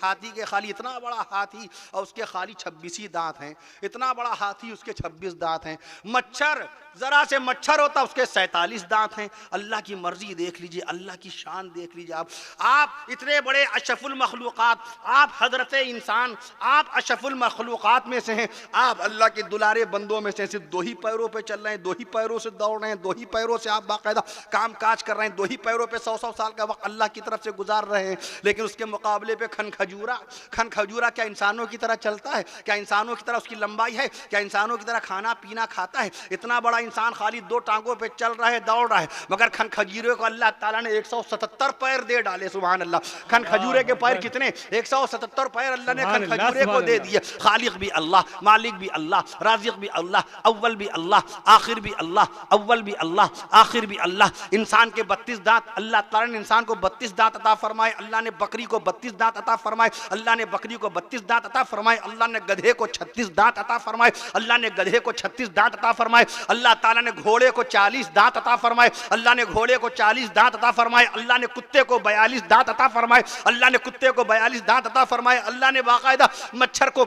ہاتھی کے خالی اتنا بڑا ہاتھی اور اس کے خالی 26 ہی دانت ہیں، اتنا بڑا ہاتھی اس کے 26 دانت ہیں۔ مچھر ذرا سے مچھر ہوتا اس کے 47 دانت ہیں۔ اللہ کی مرضی دیکھ لیجئے، اللہ کی شان دیکھ لیجئے۔ آپ اتنے بڑے اشرف المخلوقات، آپ حضرت انسان، آپ اشرف المخلوقات میں سے ہیں، آپ اللہ کے دلارے بندوں میں سے، صرف 2 ہی پیروں پہ چل رہے ہیں، 2 ہی پیروں سے دوڑ رہے ہیں، 2 ہی پیروں سے آپ باقاعدہ کام کاج کر رہے ہیں، 2 ہی پیروں پہ 100 سال کا وقت اللہ کی طرف سے گزار رہے ہیں، لیکن اس کے مقابلے پہ کھن کھجورا کیا انسانوں کی طرح چلتا ہے؟ کیا انسانوں کی طرح اس کی لمبائی ہے؟ کیا انسانوں کی طرح کھانا پینا کھاتا ہے؟ اتنا بڑا انسان خالی 2 ٹانگوں پہ چل رہا ہے، دوڑ رہا ہے، مگر کھن کھجورے کو اللہ تعالیٰ نے 177 پیر دے ڈالے۔ سبحان اللہ! کھن کھجورے کے پیر کتنے؟ 177 پیر اللہ نے کھن کھجورے کو دے دیے۔ خالق بھی اللہ، مالک بھی اللہ، رازق بھی اللہ، اول بھی اللہ، آخر بھی اللہ، اول بھی اللہ، آخر بھی اللہ۔ انسان کے 32 دانت، اللہ تعالیٰ نے انسان کو 32 دانت عطا فرمائے، اللہ نے بکری کو 32 دانت عطا فرمائے، اللہ نے بکری کو 32 دانت عطا فرمائے، اللہ نے گدھے کو 36 دانت عطا فرمائے، اللہ نے گدھے کو 36 دانت عطا فرمائے، اللہ تعالیٰ نے گھوڑے کو 40 دانت عطا فرمائے، اللہ نے گھوڑے کو 40 دانت عطا فرمائے، اللہ نے کتے کو 42 دانت عطا فرمائے، اللہ نے کتے کو 42 دانت عطا فرمائے، اللہ نے باقاعدہ مچھر کو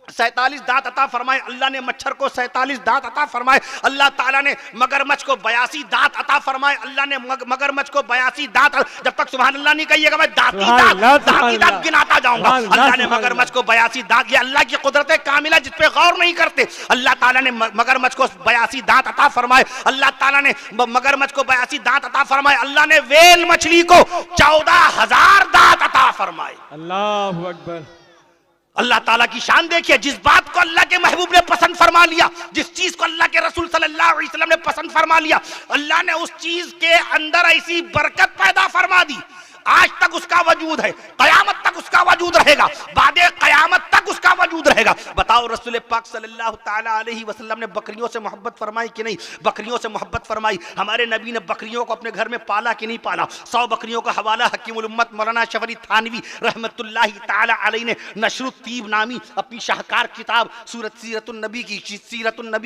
47 دانت عطا فرمائے، اللہ نے مچھر کو 47 دانت عطا فرمائے، اللہ تعالیٰ نے مگرمچھ کو 82 دانت عطا فرمائے، اللہ نے مگرمچھ کو 82 دانت، جب تک سبحان اللہ نہیں کہیے گا میں دانتی دانت گناتا جاؤں گا۔ اللہ نے مگرمچھ کو 82 دانت، یہ اللہ کی قدرت کاملہ جس پہ غور نہیں کرتے۔ اللہ تعالیٰ نے مگرمچھ کو 82 دانت عطا فرمائے، اللہ تعالیٰ نے مگرمچھ کو 82 دانت عطا فرمائے، اللہ نے ویل مچھلی کو 14,000 دانت عطا فرمائے۔ اللہ اکبر! اللہ تعالیٰ کی شان دیکھیے، جس بات کو اللہ کے محبوب نے پسند فرما لیا، جس چیز کو اللہ کے رسول صلی اللہ علیہ وسلم نے پسند فرما لیا، اللہ نے اس چیز کے اندر ایسی برکت پیدا فرما دی، آج تک اس کا وجود ہے، قیامت تک اس کا وجود رہے گا، بعد قیامت تک اس کا وجود رہے گا۔ بتاؤ رسول پاک صلی اللہ تعالیٰ علیہ وسلم نے بکریوں سے محبت فرمائی کہ نہیں؟ بکریوں سے محبت فرمائی۔ ہمارے نبی نے بکریوں کو اپنے گھر میں پالا کہ نہیں پالا؟ 100 بکریوں کا حوالہ حکیم الامت مولانا شفری تھانوی رحمت اللہ تعالیٰ علیہ نے نشر الطیب نامی اپنی شاہکار کتاب سیرت النبی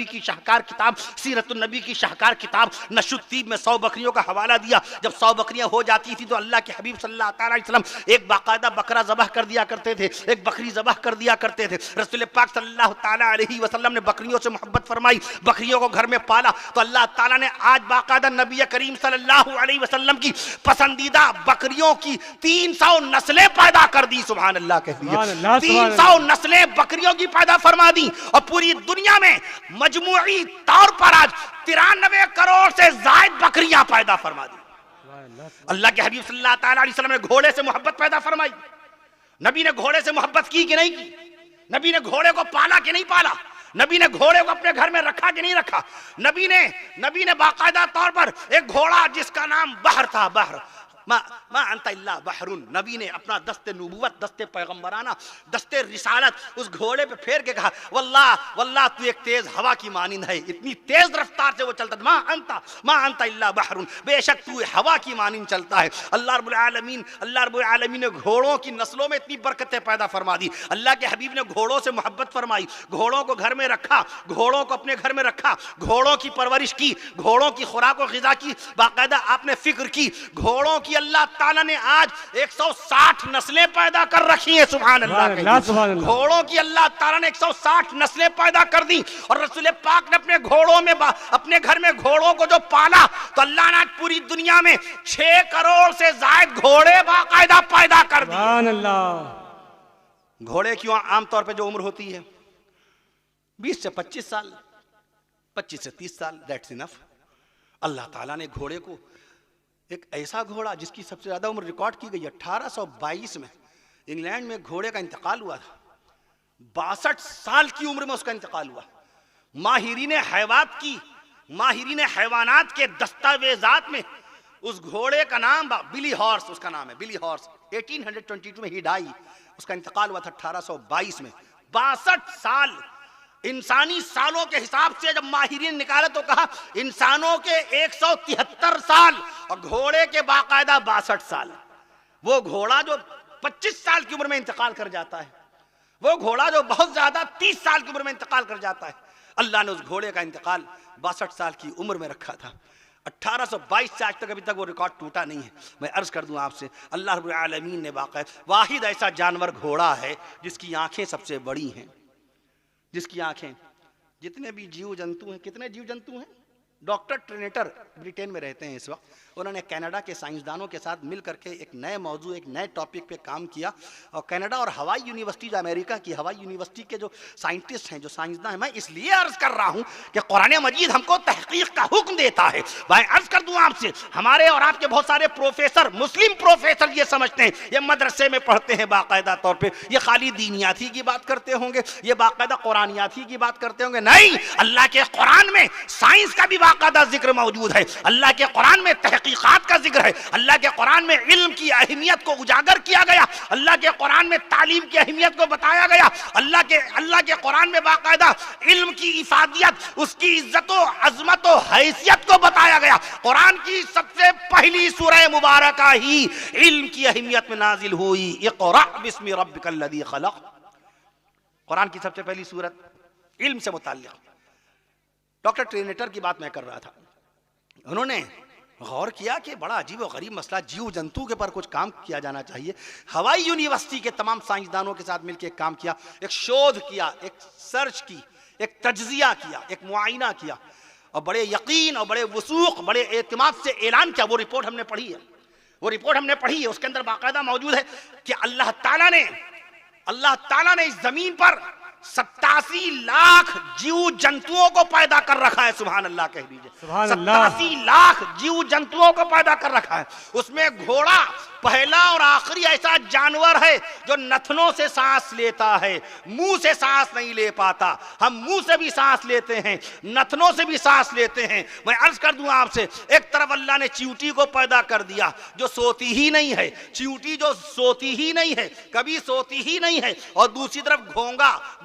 کی شاہکار کتاب، سیرت النبی کی شاہکار کتاب نشر الطیب میں 100 بکریوں کا حوالہ دیا۔ جب 100 بکریاں ہو جاتی تھی تو اللہ کے حبیب صلی اللہ تعالیٰ علیہ وسلم ایک باقاعدہ بکرا ذبح کر دیا کرتے تھے، ایک بکری ذبح کر دیا کرتے تھے۔ رسول پاک صلی اللہ تعالیٰ علیہ وسلم نے بکریوں سے محبت فرمائی، بکریوں کو گھر میں پالا، تو اللہ تعالیٰ نے آج باقاعدہ نبی کریم صلی اللہ علیہ وسلم کی پسندیدہ بکریوں کی 300 نسلیں پیدا کر دی۔ سبحان اللہ کہیے، 300 نسلیں بکریوں کی پیدا فرما دی، اور پوری دنیا میں مجموعی طور پر آج 93 کروڑ سے زائد بکریاں پیدا فرما دی۔ اللہ کے حبیب صلی اللہ تعالیٰ علیہ وسلم نے گھوڑے سے محبت پیدا فرمائی۔ نبی نے گھوڑے سے محبت کی کہ نہیں کی؟ نبی نے گھوڑے کو پالا کہ نہیں پالا؟ نبی نے گھوڑے کو اپنے گھر میں رکھا کہ نہیں رکھا؟ نبی نے باقاعدہ طور پر ایک گھوڑا جس کا نام بحر تھا، بحر ما انت الا بحر، نبی نے اپنا دست نبوت، دست پیغمبرانہ، دست رسالت اس گھوڑے پہ پھیر کے کہا واللہ تو ایک تیز ہوا کی مانند ہے، اتنی تیز رفتار سے وہ چلتا تھا، ما انت الا بحر، بے شک تو ہوا کی مانند چلتا ہے۔ اللہ رب العالمین نے گھوڑوں کی نسلوں میں اتنی برکتیں پیدا فرما دی۔ اللہ کے حبیب نے گھوڑوں سے محبت فرمائی، گھوڑوں کو گھر میں رکھا، گھوڑوں کو اپنے گھر میں رکھا، گھوڑوں کی پرورش کی، گھوڑوں کی خوراک و غذا کی باقاعدہ آپ نے فکر کی۔ گھوڑوں کی اللہ تعالیٰ نے آج 160 نسلیں پیدا کر رکھی ہیں۔ سبحان اللہ! گھوڑوں کی اللہ تعالیٰ نے 160 نسلیں پیدا کر دی، اور رسول پاک نے اپنے گھوڑوں میں اپنے گھر میں گھوڑوں کو جو پالا تو اللہ نے آج پوری دنیا میں 6 کروڑ سے زائد گھوڑے باقاعدہ پیدا کر دی۔ سبحان اللہ! گھوڑے کی عام طور پہ جو عمر ہوتی ہے 20 سے 25 سال، 25 سے 30 سال، دیٹس انف۔ اللہ تعالیٰ نے گھوڑے کو ایک ایسا گھوڑا جس کی سب سے زیادہ عمر ریکارڈ کی گئی 1822 میں انگلینڈ میں گھوڑے کا انتقال ہوا تھا، 62 سال کی عمر میں اس کا انتقال ہوا۔ ماہرین حیوانات کے دستاویزات میں اس گھوڑے کا نام بلی ہارس، اس کا نام ہے بلی ہارس۔ 1822 میں ہی ڈائی، اس کا انتقال ہوا تھا 1822 میں۔ 62 سال انسانی سالوں کے حساب سے جب ماہرین نکالے تو کہا انسانوں کے 173 سال اور گھوڑے کے باقاعدہ 62 سال۔ وہ گھوڑا جو 25 سال کی عمر میں انتقال کر جاتا ہے، وہ گھوڑا جو بہت زیادہ 30 سال کی عمر میں انتقال کر جاتا ہے، اللہ نے اس گھوڑے کا انتقال 62 سال کی عمر میں رکھا تھا۔ 1822 سے آج تک ابھی تک وہ ریکارڈ ٹوٹا نہیں ہے۔ میں عرض کر دوں آپ سے، اللہ رب العالمین نے واحد ایسا جانور گھوڑا ہے جس کی آنکھیں سب سے بڑی ہیں، جس کی آنکھیں، جتنے بھی جیو جنتو ہیں، کتنے جیو جنتو ہیں؟ ڈاکٹر ٹرینیٹر برٹین میں رہتے ہیں اس وقت، انہوں نے کینیڈا کے سائنسدانوں کے ساتھ مل کر کے ایک نئے موضوع، ایک نئے ٹاپک پہ کام کیا، اور کینیڈا اور ہوائی یونیورسٹی، جو امریکہ کی ہوائی یونیورسٹی کے جو سائنٹسٹ ہیں، جو سائنسداں ہیں، میں اس لیے عرض کر رہا ہوں کہ قرآن مجید ہم کو تحقیق کا حکم دیتا ہے۔ میں عرض کر دوں آپ سے، ہمارے اور آپ کے بہت سارے پروفیسر، مسلم پروفیسر یہ سمجھتے ہیں، یہ مدرسے میں پڑھتے ہیں باقاعدہ طور پہ، یہ خالی دینیات ہی کی بات کرتے ہوں گے، یہ باقاعدہ قرآنیات ہی کی بات کرتے ہوں گے۔ نہیں، اللہ کے قرآن میں سائنس کا بھی باقاعدہ ذکر موجود ہے، اللہ کے قرآن میں تحقیقات کا ذکر ہے، اللہ کے قرآن میں علم کی اہمیت کو اجاگر کیا گیا، اللہ کے قرآن میں تعلیم کی اہمیت کو بتایا گیا، اللہ کے قرآن میں باقاعدہ علم کی افادیت، اس کی عزت و عظمت و حیثیت کو بتایا گیا۔ قرآن کی سب سے پہلی سورہ مبارکہ ہی علم کی اہمیت میں نازل ہوئی، اقرأ بسم ربک الذی خلق۔ قرآن کی سب سے پہلی سورت علم سے متعلق۔ ڈاکٹر ٹرینیٹر کی بات میں کر رہا تھا، انہوں نے غور کیا کہ بڑا عجیب و غریب مسئلہ، جیو جنتو کے پر کچھ کام کیا جانا چاہیے۔ ہوائی یونیورسٹی کے تمام سائنسدانوں کے ساتھ مل کے ایک کام کیا، ایک شودھ کیا، ایک سرچ کی، ایک تجزیہ کیا، ایک معائنہ کیا، اور بڑے یقین اور بڑے وثوق، بڑے اعتماد سے اعلان کیا۔ وہ رپورٹ ہم نے پڑھی ہے، اس کے اندر باقاعدہ موجود ہے کہ اللہ تعالیٰ نے اس زمین پر 87 لاکھ جیو جنتوؤں کو پیدا کر رکھا ہے۔ سبحان اللہ کہہ دیجئے، 87 لاکھ جیو جنتوؤں کو پیدا کر رکھا ہے۔ اس میں گھوڑا پہلا اور آخری ایسا جانور ہے جو نتنوں سے سانس لیتا ہے، منہ سے سانس نہیں لے پاتا۔ ہم منہ سے بھی سانس لیتے ہیں، نتنوں سے بھی سانس لیتے ہیں۔ میں عرض کر دوں آپ سے، ایک طرف اللہ نے چیونٹی کو پیدا کر دیا جو سوتی ہی نہیں ہے، چیونٹی جو سوتی ہی نہیں ہے، کبھی سوتی ہی نہیں ہے، اور دوسری طرف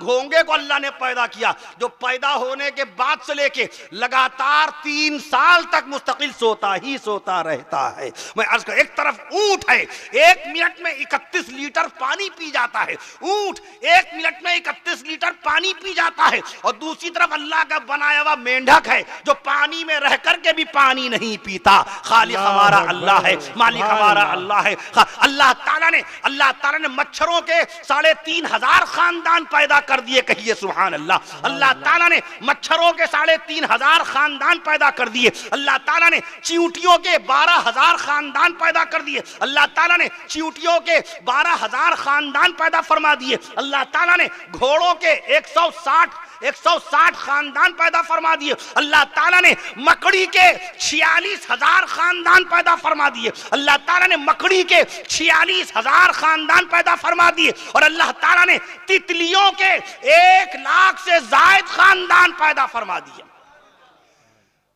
گھونگے کو اللہ نے پیدا کیا جو پیدا ہونے کے بعد سے لے کے لگاتار 3 سال تک مستقل سوتا ہی سوتا رہتا ہے۔ میں عرض کر، ایک طرف اونٹ ہے، 1 منٹ میں 31 لیٹر پانی پی جاتا ہے، اونٹ 1 منٹ میں 31 لیٹر پانی پی جاتا ہے، اور دوسری طرف اللہ کا بنایا ہوا مینڈک ہے جو پانی میں رہ کر کے بھی پانی نہیں پیتا۔ خالق ہمارا اللہ ہے، مالک ہمارا اللہ ہے۔ اللہ تعالیٰ نے مچھروں کے 3500 خاندان پیدا کر دیے، کہیے سبحان اللہ۔ اللہ تعالیٰ نے مچھروں کے 3500 خاندان پیدا کر دیے، اللہ تعالیٰ نے چیونٹیوں کے 12000 خاندان پیدا کر دیے، اللہ تعالیٰ نے چیونٹیوں کے 12000 خاندان پیدا فرما دیے، اللہ تعالیٰ نے گھوڑوں کے 160 خاندان پیدا فرما دیے، اللہ تعالیٰ نے مکڑی کے 46000 خاندان پیدا فرما دیے، اللہ تعالیٰ نے مکڑی کے 46000 خاندان پیدا فرما دیے، اور اللہ تعالیٰ نے تتلیوں کے 1 لاکھ سے زائد خاندان پیدا فرما دیے۔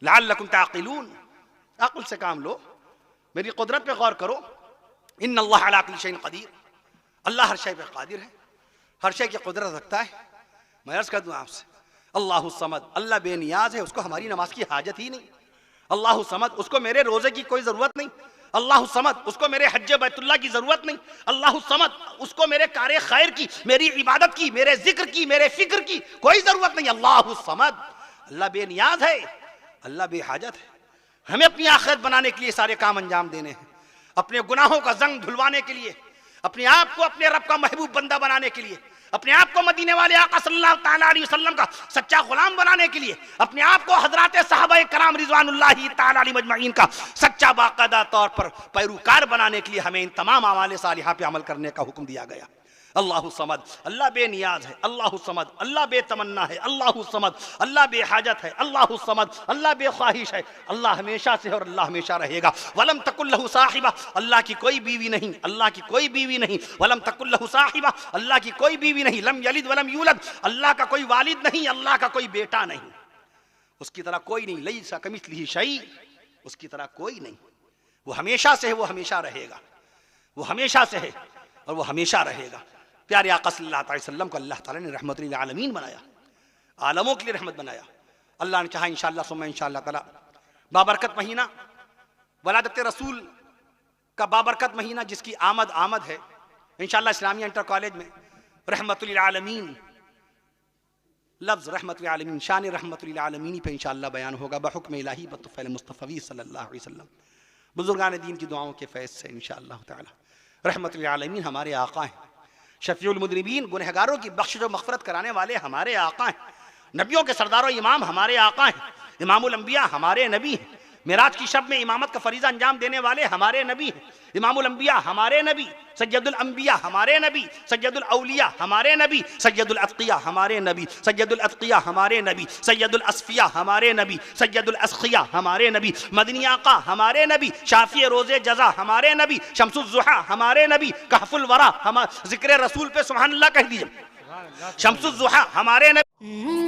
لعلکم تعقلون، عقل سے کام لو، میری قدرت پہ غور کرو۔ ان اللہ علی کل شیء قدیر، اللہ ہر شے پہ قادر ہے، ہر شے کی قدرت رکھتا ہے۔ میں عرض کر دوں آپ سے، اللہ الصمد، اللہ بے نیاز ہے، اس کو ہماری نماز کی حاجت ہی نہیں۔ اللہ الصمد، اس کو میرے روزے کی کوئی ضرورت نہیں۔ اللہ الصمد، اس کو میرے حج بیت اللہ کی ضرورت نہیں۔ اللہ الصمد، اس کو میرے کار خیر کی، میری عبادت کی، میرے ذکر کی، میرے فکر کی کوئی ضرورت نہیں۔ اللہ الصمد، اللہ بے نیاز ہے، اللہ بے حاجت ہے۔ ہمیں اپنی آخرت بنانے کے لیے سارے کام انجام دینے ہیں، اپنے گناہوں کا زنگ دھلوانے کے لیے، اپنے آپ کو اپنے رب کا محبوب بندہ بنانے کے لیے، اپنے آپ کو مدینے والے آقا صلی اللہ تعالیٰ علیہ وسلم کا سچا غلام بنانے کے لیے، اپنے آپ کو حضرات صحابہ کرام رضوان اللہ تعالیٰ علیہ مجمعین کا سچا باقاعدہ طور پر پیروکار بنانے کے لیے ہمیں ان تمام اعمال صالحہ پہ عمل کرنے کا حکم دیا گیا۔ اللہ الصمد، اللہ بے نیاز ہے، اللہ الصمد، اللہ بے تمنا ہے، اللہ الصمد، اللہ بے حاجت ہے، اللہ الصمد، اللہ بے خواہش ہے، اللہ ہمیشہ سے ہے اور اللہ ہمیشہ رہے گا۔ ولم تکن لہ صاحبہ، اللہ کی کوئی بیوی نہیں، اللہ کی کوئی بیوی نہیں۔ ولم تکن لہ صاحبہ، اللہ کی کوئی بیوی نہیں۔ لم یلد ولم یولد، اللہ کا کوئی والد نہیں، اللہ کا کوئی بیٹا نہیں، اس کی طرح کوئی نہیں۔ لیس کمثلہ شیء، اس کی طرح کوئی نہیں۔ وہ ہمیشہ سے ہے، وہ ہمیشہ رہے گا، وہ ہمیشہ سے ہے اور وہ ہمیشہ رہے گا۔ پیارے آقا صلی اللہ علیہ وسلم کو اللہ تعالیٰ نے رحمت للعالمین بنایا، عالموں کے لیے رحمت بنایا۔ اللہ نے چاہا انشاءاللہ ثم انشاءاللہ تعالیٰ بابرکت مہینہ، ولادت رسول کا بابرکت مہینہ جس کی آمد ہے انشاءاللہ اسلامیہ انٹر کالج میں، رحمت للعالمین لفظ رحمت للعالمین، شان رحمت للعالمین پہ انشاءاللہ بیان ہوگا بحکم الہی بطفیل مصطفی صلی اللہ علیہ وسلم، بزرگان دین کی دعاؤں کے فیض سے انشاءاللہ تعالی۔ رحمت للعالمین ہمارے آقا ہیں، شفیع المذنبین گنہگاروں کی بخشش و مغفرت کرانے والے ہمارے آقا ہیں، نبیوں کے سردار و امام ہمارے آقا ہیں، امام الانبیاء ہمارے نبی ہیں، معراج کی شب میں امامت کا فریضہ انجام دینے والے ہمارے نبی ہیں، امام الانبیاء ہمارے نبی، سید الانبیاء ہمارے نبی، سید الاولیاء ہمارے نبی، سید الاتقیاء ہمارے نبی، سید الاتقیاء ہمارے نبی، سید الاصفیاء ہمارے نبی، سید الاسخیاء ہمارے نبی، مدنی آقا ہمارے نبی، شافی روز جزا ہمارے نبی، شمس الضحیٰ ہمارے نبی، کہف الورا ذکر رسول پہ سبحان اللہ کہہ دیجئے، شمس الضحیٰ ہمارے نبی۔